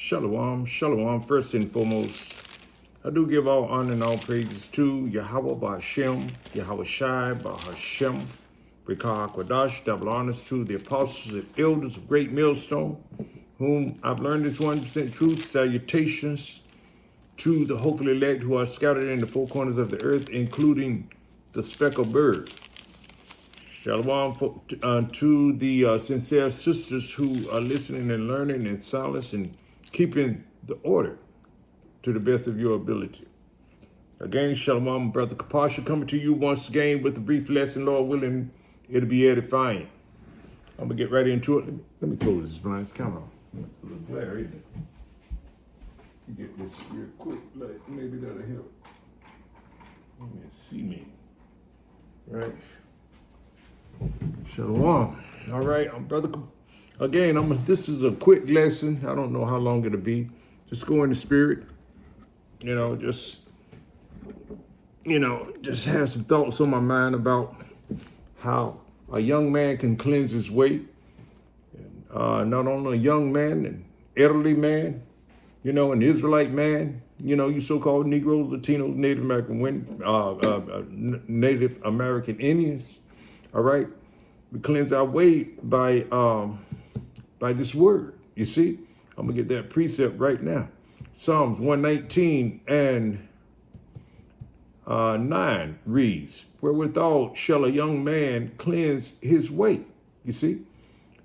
Shalom, shalom. First and foremost, I do give all honor and all praises to Yahweh Ba'Shem, Yahweh Shai Ba'Hashem, Rekah Kwadash, double honors to the apostles and elders of Great Millstone, whom I've learned this 100% truth. Salutations to the hopefully elect who are scattered in the four corners of the earth, including the speckled bird. Shalom to the sincere sisters who are listening and learning in silence and keeping the order to the best of your ability. Again, Shalom, Brother Kapasha, coming to you once again with a brief lesson. Lord willing, it'll be edifying. I'm going to get right into it. Let me close this blind. It's kind of a little glare, isn't it? You get this real quick, like maybe that'll help. You can see me, right? Shalom. All right, I'm Brother. Again, this is a quick lesson. I don't know how long it'll be. Just go in the spirit. Just have some thoughts on my mind about how a young man can cleanse his way. Not only a young man, an elderly man, an Israelite man, you so-called Negroes, Latinos, Native American Indians. All right, we cleanse our way by this word. You see, I'm gonna get that precept right now. Psalms 119 and 9 reads, "Wherewithal shall a young man cleanse his way?" You see,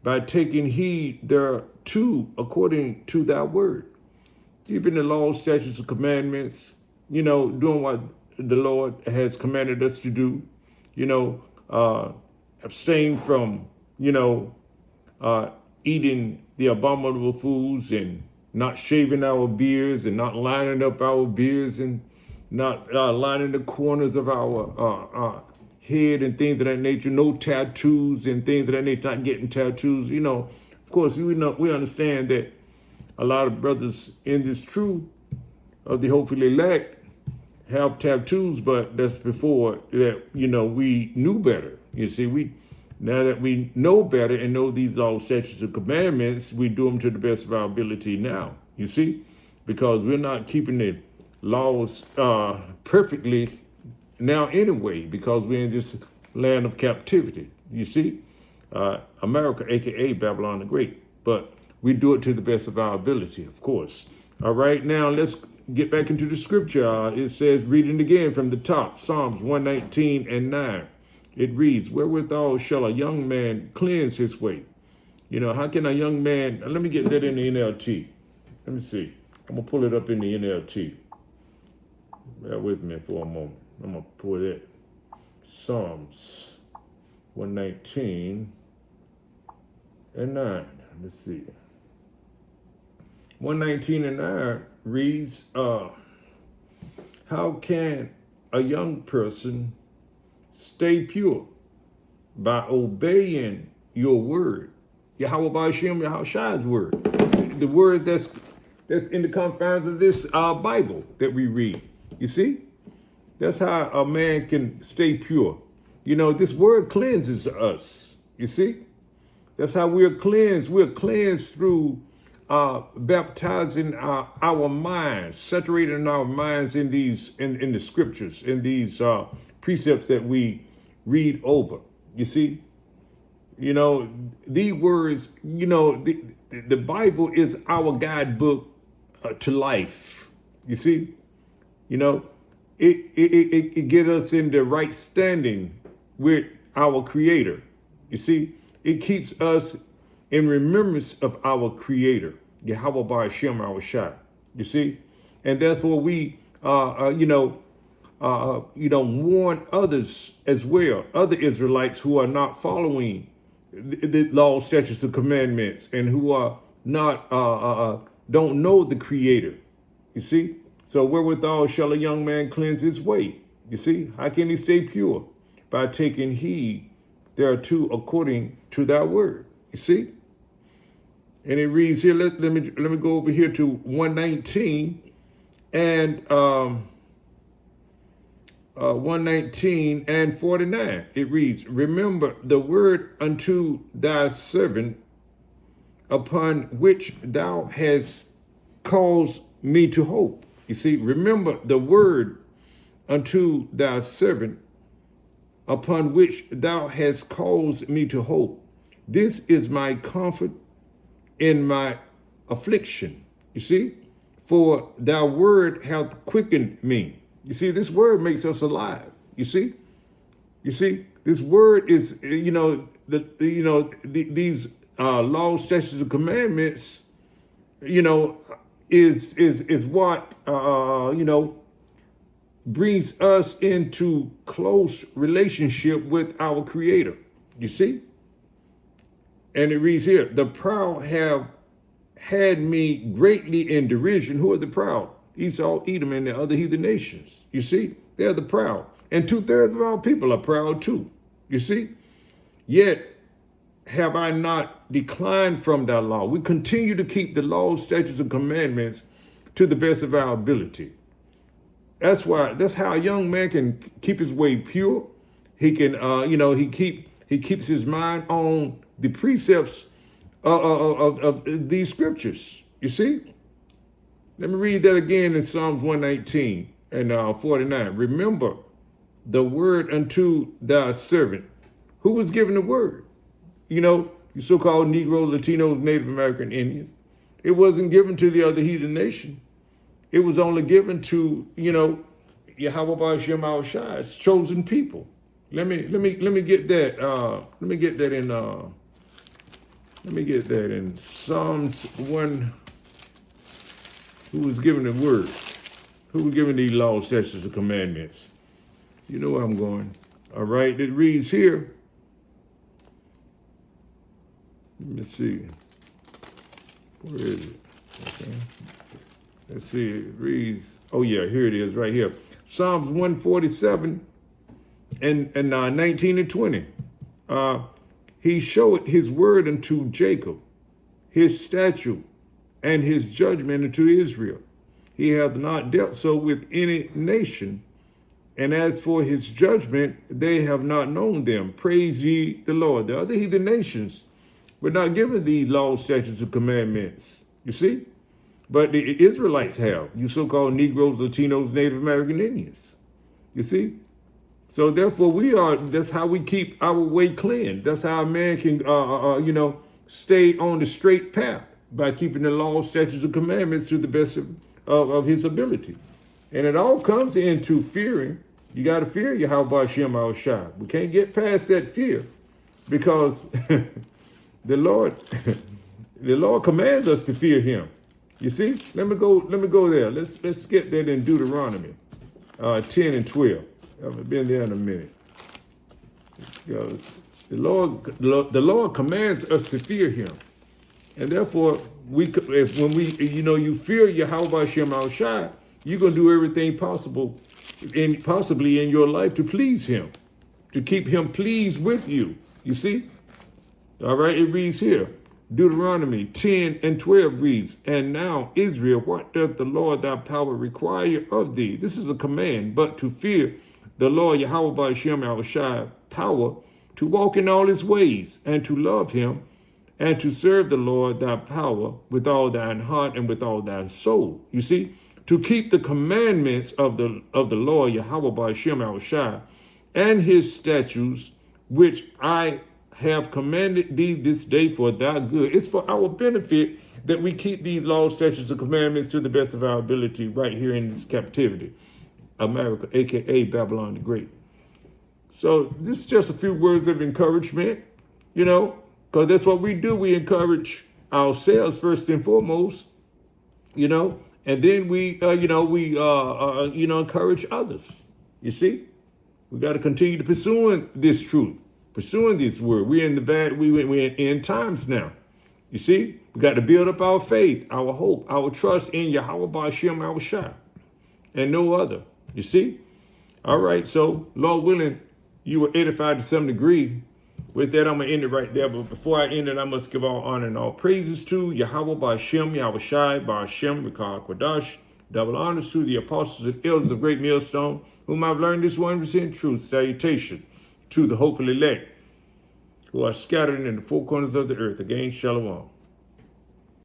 by taking heed thereto according to thy word, keeping the law, statutes, and commandments. Doing what the Lord has commanded us to do. Abstain from, eating the abominable foods and not shaving our beards and not lining up our beards and not lining the corners of our head and things of that nature. No tattoos and things of that nature, not getting tattoos. Of course, we understand that a lot of brothers in this truth of the hopefully elect have tattoos, but that's before that, we knew better. You see, now that we know better and know these law, statutes, and commandments, we do them to the best of our ability now, you see, because we're not keeping the laws perfectly now anyway, because we're in this land of captivity, you see, America, aka Babylon the Great, but we do it to the best of our ability, of course. All right, now let's get back into the scripture. It says, reading again from the top, Psalms 119 and 9. It reads, "Wherewithal shall a young man cleanse his way?" How can a young man, let me get that in the NLT. Let me see. I'm going to pull it up in the NLT. Bear with me for a moment. I'm going to pull that. Psalms 119 and 9. Let's see. 119 and 9 reads, how can a young person stay pure? By obeying your word. Yahweh Ba'Shem, Yahweh Shai's word. The word that's in the confines of this Bible that we read. You see? That's how a man can stay pure. This word cleanses us. You see? That's how we're cleansed. We're cleansed through baptizing our minds, saturating our minds in the scriptures, in these precepts that we read over. You see, the words, the Bible is our guidebook to life. You see, it gets us in the right standing with our Creator. You see, it keeps us in remembrance of our Creator, Yahweh Ba'Shem, our Shai. You see, and therefore we, warn others as well, other Israelites who are not following the law, statutes, and commandments, and who are not, don't know the Creator. You see, so wherewithal shall a young man cleanse his way? You see, how can he stay pure? By taking heed thereto according to thy word. You see, and it reads here. Let me go over here to 119 and 119 and 49. It reads, "Remember the word unto thy servant, upon which thou hast caused me to hope. You see, remember the word unto thy servant, upon which thou hast caused me to hope. This is my comfort in my affliction. You see, for thy word hath quickened me. You see, this word makes us alive. You see, this word is, these laws, statutes, and commandments, is what brings us into close relationship with our Creator. You see? And it reads here, the proud have had me greatly in derision. Who are the proud? Esau, Edom, and the other heathen nations. You see? They're the proud. And 2/3 of our people are proud too. You see? Yet have I not declined from thy law. We continue to keep the laws, statutes, and commandments to the best of our ability. That's how a young man can keep his way pure. He can, he keeps his mind on the precepts of these scriptures. You see? Let me read that again in Psalms 119 and 49. Remember the word unto thy servant. Who was given the word? You so-called Negroes, Latinos, Native American Indians. It wasn't given to the other heathen nation. It was only given to, Yahweh Ba'ashem Al-Shai's chosen people. Let me get that. Let me get that in Psalms 1. Who was given the word? Who was given these laws, statutes, and commandments? You know where I'm going. All right, it reads here. Let me see. Where is it? Okay. Let's see. It reads. Oh yeah, here it is, right here. Psalms 147 and 19 and 20. He showed his word unto Jacob, his statute and his judgment unto Israel. He hath not dealt so with any nation. And as for his judgment, they have not known them. Praise ye the Lord. The other heathen nations were not given these laws, statutes, and commandments. You see? But the Israelites have. You so-called Negroes, Latinos, Native American Indians. You see? So therefore that's how we keep our way clean. That's how a man can, stay on the straight path, by keeping the laws, statutes, and commandments to the best of his ability. And it all comes into fearing. You got to fear Yahweh Ba'ashem Al-Shai. We can't get past that fear because the Lord commands us to fear him. You see? Let me go there. Let's get that in Deuteronomy 10 and 12. I haven't been there in a minute. Because the Lord commands us to fear him. And therefore, when you fear Yahweh Ba'ashem Al-Shai, you're going to do everything possible and possibly in your life to please him, to keep him pleased with you. You see? All right, it reads here. Deuteronomy 10 and 12 reads, and now, Israel, what doth the Lord thy power require of thee? This is a command, but to fear the Lord Yahweh Ba'ashem Al-Shai power, to walk in all his ways, and to love him, and to serve the Lord thy power with all thine heart and with all thy soul. You see? To keep the commandments of the Lord Yahweh Ba'ashem Al-Shai and his statutes, which I have commanded thee this day for thy good. It's for our benefit that we keep these laws, statutes, and commandments to the best of our ability right here in this captivity, America, aka Babylon the Great. So this is just a few words of encouragement, because that's what we do. We encourage ourselves first and foremost, and then we encourage others. You see, we got to continue to pursuing this truth, pursuing this word. We're in end times now. You see, we got to build up our faith, our hope, our trust in Yahweh Ba'ashem Al-Shai and no other. You see? All right. So, Lord willing, you were edified to some degree. With that, I'm going to end it right there. But before I end it, I must give all honor and all praises to Yahweh Ba'ashem, Yahweh Shai, Ba'ashem, Rikah Quadash. Double honors to the apostles and elders of Great Millstone, whom I've learned this 100% truth. Salutation to the hopeful elect who are scattered in the four corners of the earth. Again, Shalom.